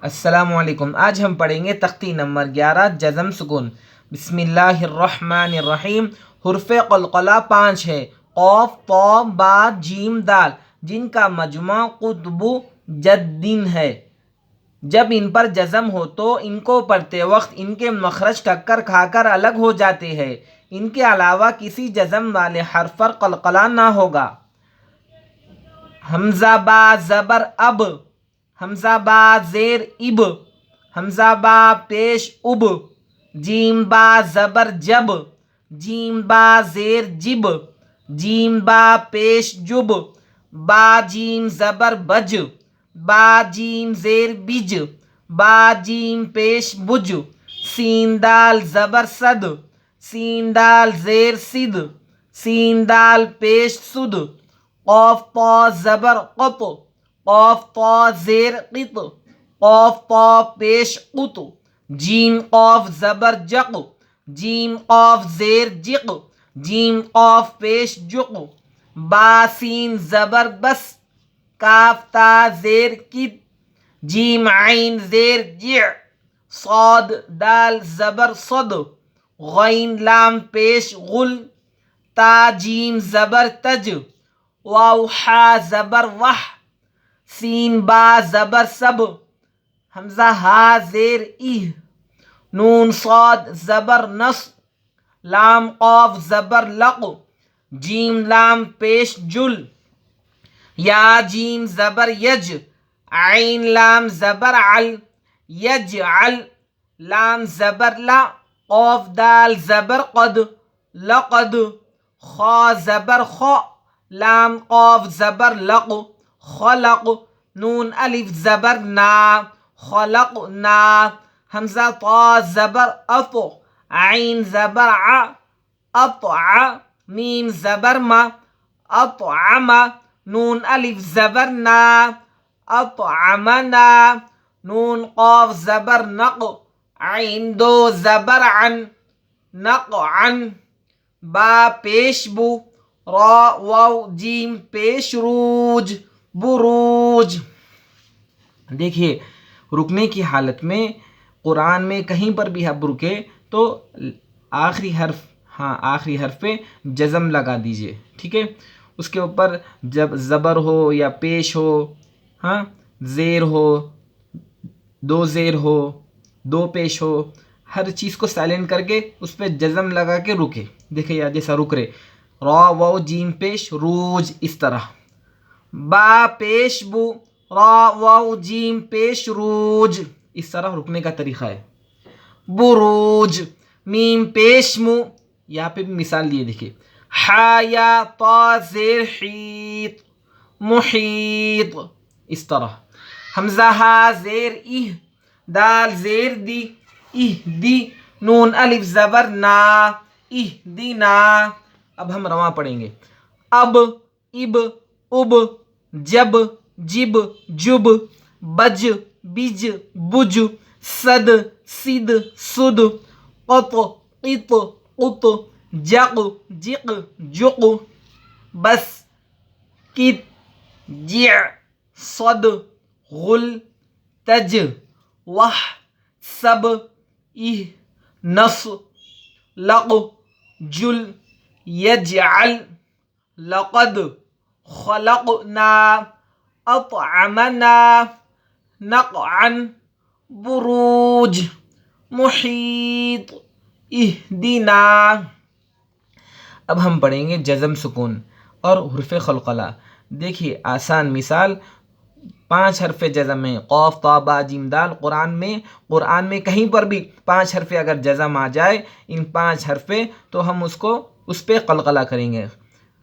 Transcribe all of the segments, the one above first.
السلام علیکم۔ آج ہم پڑھیں گے تختی نمبر 11 جزم سکون۔ بسم اللہ الرحمن الرحیم۔ حرف قلقلہ 5 ہے، قاف، طا، با، جیم، دال، جن کا مجموع قطب جدین ہے۔ جب ان پر جزم ہو تو ان کو پڑھتے وقت ان کے مخرج ٹکر کھا کر الگ ہو جاتے ہیں۔ ان کے علاوہ کسی جزم والے حرف پر قلقلہ نہ ہوگا۔ حمزہ با زبر اب، حمزہ با زیر اب، حمزہ با پیش اب، جیم با زبر جب، جیم با زیر جب، جیم با پیش جب، با جیم زبر بج، با جیم زیر بج، با جیم پیش بج، سین دال زبر صد، سین دال زیر صد، سین دال پیش سد، قاف طا زبر قط، قاف طا زیر قط، قاف طا پیش قط، جیم قاف زبر جق، جیم قاف زیر جق، جیم قاف پیش جق، با سین زبر بس، کاف تا زیر کت، جیم عین زیر جع، صاد دال زبر صد، غین لام پیش غل، تا جیم زبر تج، واو حا زبر وح، سین با زبر سب، حمزہ ہا زیر ایہ، نون صاد زبر نص، لام قاف زبر لق، جیم لام پیش جل، یا جیم زبر یج، عین لام زبر عل، یجعل، لام زبر لا، قاف دال زبر قد، لقد، خا زبر خا، لام قاف زبر لق، خلق، نون الف زبر نا، خلقنا، حمزہ طا زبر اط، عین زبر ع، اطع، میم زبر ما، اطعم، نون الف زبر نا، اطعمنا، نون قاف زبر نق، عین دو زبر عن، نقعن، با پیش بو، را واو جیم پیش روج، بروج۔ دیکھیے رکنے کی حالت میں قرآن میں کہیں پر بھی اب رکے تو آخری حرف پہ جزم لگا دیجئے، ٹھیک ہے۔ اس کے اوپر جب زبر ہو یا پیش ہو، زیر ہو، دو زیر ہو، دو پیش ہو، ہر چیز کو سائلنٹ کر کے اس پہ جزم لگا کے رکے۔ دیکھیں یا جیسا رک رہے، را واو جیم پیش روج، اس طرح۔ با پیش بو، را واو جیم پیش روج، اس طرح رکنے کا طریقہ ہے۔ بروج، میم پیش مو، یہاں پہ بھی مثال لیے دیکھیے، حا یا طا زیر حیط، محیط، اس طرح۔ حمزہ ہا زیر ایہ، دال زیر دی، ایہ دی، نون الف زبر نا، ایہ دی نا۔ اب ہم رواں پڑھیں گے، اب، اب، اب، جب، جب، جب، بج، بج، بج، صد، صد، صد، قط، قط، قط، جق، جق، جق، بس، کت، جع، صد، غل، تج، وح، سب، ایہ، نص، لق، جل، یجعل، لقد، خلقنا، اطعمنا، نقعن، بروج، محیط، اہدنا۔ اب ہم پڑھیں گے جزم سکون اور حرف قلقلہ۔ دیکھیے آسان مثال، 5 حرف جزم میں، قاف طا با جیم دال۔ قرآن میں کہیں پر بھی 5 حرف اگر جزم آ جائے، ان 5 حرف پہ، تو ہم اس پہ قلقلہ کریں گے۔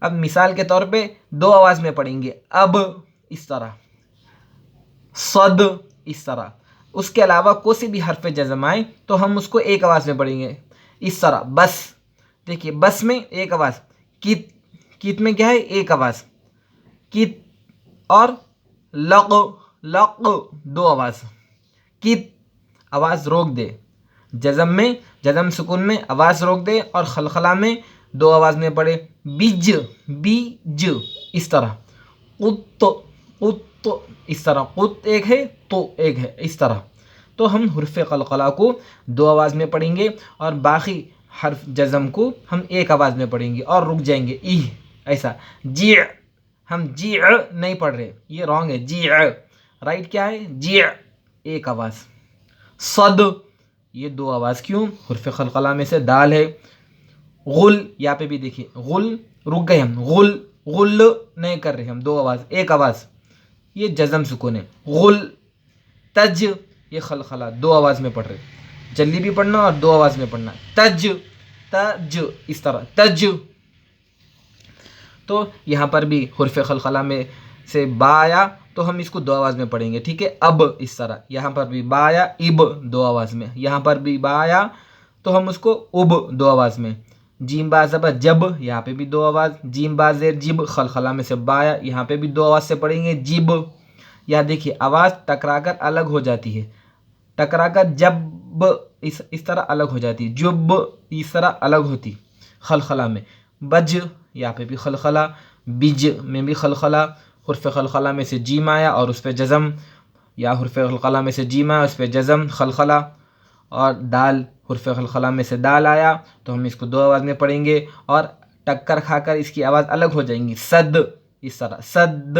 اب مثال کے طور پہ 2 آواز میں پڑھیں گے، اب، اس طرح، صد، اس طرح۔ اس کے علاوہ کوئی سی بھی حرف جزم آئے تو ہم اس کو 1 آواز میں پڑھیں گے، اس طرح، بس۔ دیکھیے بس میں 1 آواز، کت، کت میں کیا ہے 1 آواز، کت، اور لق، لق 2 آواز، کت، آواز روک دے۔ جزم میں، جزم سکون میں آواز روک دے، اور خلخلہ میں 2 آواز میں پڑھے، بج، بیج، اس طرح، قط، قط، اس طرح، قط ایک ہے تو ایک ہے، اس طرح. تو ہم حرف قلقلہ کو دو آواز میں پڑھیں گے اور باقی حرف جزم کو ہم ایک آواز میں پڑھیں گے اور رک جائیں گے. ای ایسا جی، ہم جی نہیں پڑھ رہے، یہ رانگ ہے. جی رائٹ کیا ہے؟ جی ایک آواز. صد یہ دو آواز. کیوں؟ حرف قلقلہ میں سے دال ہے. غل یہاں پہ بھی دیکھیے، غل رک گئے ہم، غل غل نہیں کر رہے ہم، دو آواز ایک آواز، یہ جزم سکون ہے. غل. تج یہ قلقلہ دو آواز میں پڑھ رہے، جلدی بھی پڑھنا اور دو آواز میں پڑھنا. تج تج اس طرح تج. تو یہاں پر بھی حرف قلقلہ میں سے با آیا تو ہم اس کو دو آواز میں پڑھیں گے. ٹھیک ہے. اب اس طرح یہاں پر بھی با آیا، اب دو آواز میں. یہاں پر بھی با آیا تو ہم اس کو اب دو آواز میں. جیم با زبر جب، یہاں پہ بھی دو آواز. جیم با زیر جب، قلقلہ میں سے با آیا، یہاں پہ بھی دو آواز سے پڑھیں گے جب. یہاں دیکھیے آواز ٹکرا کر الگ ہو جاتی ہے، ٹکرا کر جب اس طرح الگ ہو جاتی ہے، جب اس طرح الگ ہوتی قلقلہ میں. بج یہاں پہ بھی قلقلہ، بج میں بھی قلقلہ. حرف قلقلہ میں سے جیم آیا اور اس پہ جزم، یا حرف قلقلہ میں سے جیم آیا اس پہ جزم قلقلہ. اور دال، حرف قلقلہ میں سے دال آیا تو ہم اس کو دو آواز میں پڑھیں گے اور ٹکر کھا کر اس کی آواز الگ ہو جائیں گی. صد اس طرح صد،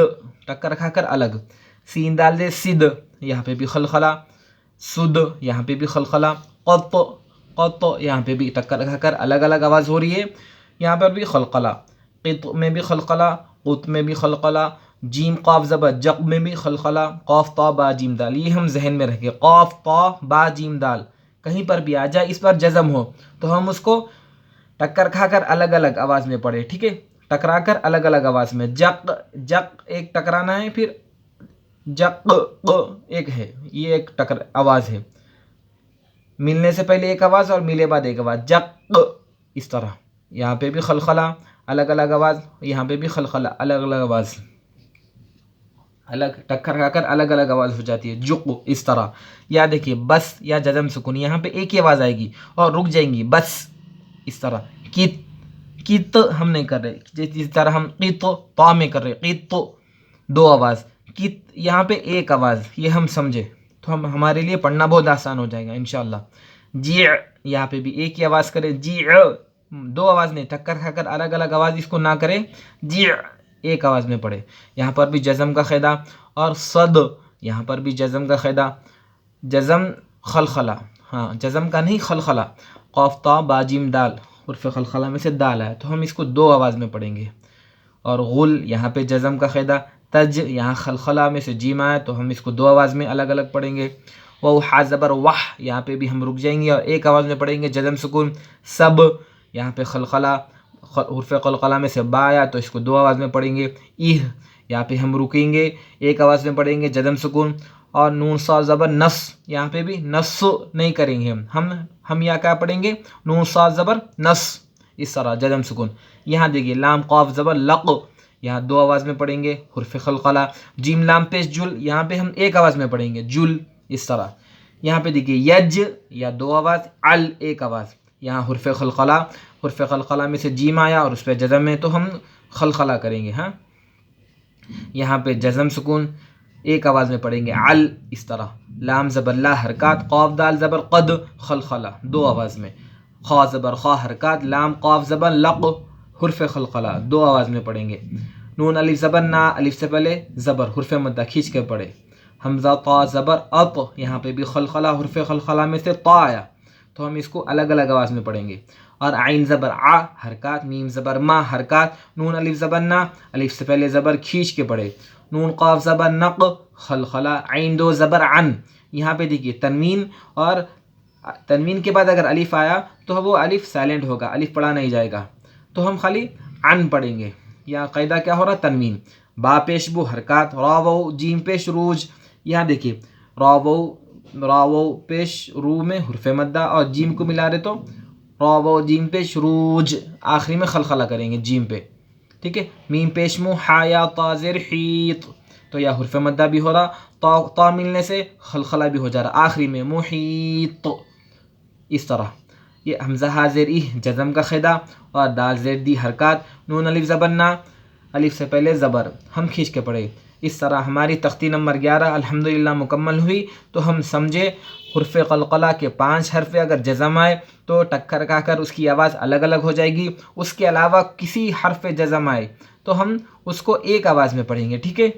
ٹکر کھا کر الگ. سین دال دے سد، یہاں پہ بھی قلقلہ. سد یہاں پہ بھی قلقلہ. قط قط یہاں پہ بھی ٹکر کھا کر الگ الگ آواز ہو رہی ہے، یہاں پر بھی قلقلہ. قط میں بھی قلقلہ، قط میں بھی قلقلہ. جیم قاف زبر جق میں بھی قلقلہ. قاف تا با جیم دال، یہ ہم ذہن میں رکھیں. قاف تا با جیم دال کہیں پر بھی آ جائے اس پر جزم ہو تو ہم اس کو ٹکر کھا کر الگ الگ آواز میں پڑھے. ٹھیک ہے. ٹکرا کر الگ الگ آواز میں. جق جق ایک ٹکرانا ہے، پھر جق ایک ہے، یہ ایک ٹکر آواز ہے. ملنے سے پہلے ایک آواز اور ملے بعد ایک آواز. جق اس طرح. یہاں پہ بھی قلقلہ الگ الگ آواز، یہاں پہ بھی قلقلہ الگ الگ آواز، الگ ٹکر کھا کر الگ الگ آواز ہو جاتی ہے. جق اس طرح. یا دیکھیے بس یا جزم سکون، یہاں پہ ایک ہی آواز آئے گی اور رک جائیں گی. بس اس طرح. کت کت ہم نہیں کر رہے، جس طرح ہم قط تا میں کر رہے، قط دو آواز. کت یہاں پہ ایک آواز، یہ ہم سمجھے تو ہمارے لیے پڑھنا بہت آسان ہو جائے گا انشاءاللہ. جی یہاں پہ بھی ایک ہی آواز کرے. جی دو آواز نہیں، ٹکر کھا کر الگ الگ آواز اس کو نہ کرے، جی ایک آواز میں پڑھے. یہاں پر بھی جزم کا قاعدہ. اور صد یہاں پر بھی جزم کا قاعدہ. جزم قلقلہ، ہاں جزم کا نہیں قلقلہ. قاف تا با جیم دال، حرف قلقلہ میں سے دال آیا تو ہم اس کو دو آواز میں پڑھیں گے. اور غل یہاں پہ جزم کا قاعدہ. تج یہاں قلقلہ میں سے جیم آیا تو ہم اس کو دو آواز میں الگ الگ پڑھیں گے. وح زبر وح، یہاں پہ بھی ہم رک جائیں گے اور ایک آواز میں پڑھیں گے جزم سکون. سب یہاں پہ قلقلہ، حرف قلقلہ میں سے با آیا تو اس کو دو آواز میں پڑھیں گے. یہاں پہ ہم رکیں گے، ایک آواز میں پڑھیں گے جزم سکون. اور نون صاد زبر نس، یہاں پہ بھی نس نہیں کریں گے ہم یہاں کیا پڑھیں گے؟ نون صاد زبر نس اس طرح جزم سکون. یہاں دیکھیے لام قاف زبر لق، یہاں دو آواز میں پڑھیں گے حرف قلقلہ. جیم لام پیش جل، یہاں پہ ہم ایک آواز میں پڑھیں گے جل اس طرح. یہاں پہ دیکھیے یج یا دو آواز، ال ایک آواز. یہاں حرف قلقلہ، حرف قلقلہ میں سے جیم آیا اور اس پہ جزم ہے تو ہم قلقلہ کریں گے. ہاں یہاں پہ جزم سکون ایک آواز میں پڑھیں گے ال اس طرح. لام زبر لا حرکات، قاف دال زبر قد قلقلہ دو آواز میں. خا زبر خا حرکات، لام قاف زبر لق حرف قلقلہ دو آواز میں پڑھیں گے. نون الف زبر نا، الف سے پہلے زبر حرف مدہ کھینچ کے پڑھے. حمزہ طا زبر اط، یہاں پہ بھی قلقلہ، حرف قلقلہ میں سے طا آیا تو ہم اس کو الگ الگ آواز میں پڑھیں گے. اور عین زبر ع حرکات، میم زبر ما حرکات. نون الف زبر نا، الف سے پہلے زبر کھینچ کے پڑھے. نون قاف زبر نق قلقلہ. عین دو زبر عن، یہاں پہ دیکھیے تنوین، اور تنوین کے بعد اگر الف آیا تو وہ الف سائلنٹ ہوگا، الف پڑھا نہیں جائے گا تو ہم خالی عن پڑھیں گے. یہاں قاعدہ کیا ہو رہا؟ تنوین. با پیش بو حرکات. را و جیم پیش روج، یہاں دیکھیے را و پیش رو میں حرف مدہ اور جیم کو ملا رہے تو را و جیم پیش روج، آخری میں قلقلہ کریں گے جیم پہ. ٹھیک ہے. میم پیش مو حا یا تا زیر حیط، تو یا حرف مدہ بھی ہو رہا، تا ملنے سے قلقلہ بھی ہو جا رہا آخری میں محیط اس طرح. یہ حمزہ ہا زیر ای جزم کا قاعدہ. اور دال زیر دی حرکات. نون الف زبر نا، الف سے پہلے زبر ہم کھینچ کے پڑھے. اس طرح ہماری تختی نمبر 11 الحمدللہ مکمل ہوئی۔ تو ہم سمجھے حرف قلقلہ کے 5 حرف اگر جزم آئے تو ٹکر کھا کر اس کی آواز الگ الگ ہو جائے گی، اس کے علاوہ کسی حرف جزم آئے تو ہم اس کو ایک آواز میں پڑھیں گے، ٹھیک ہے۔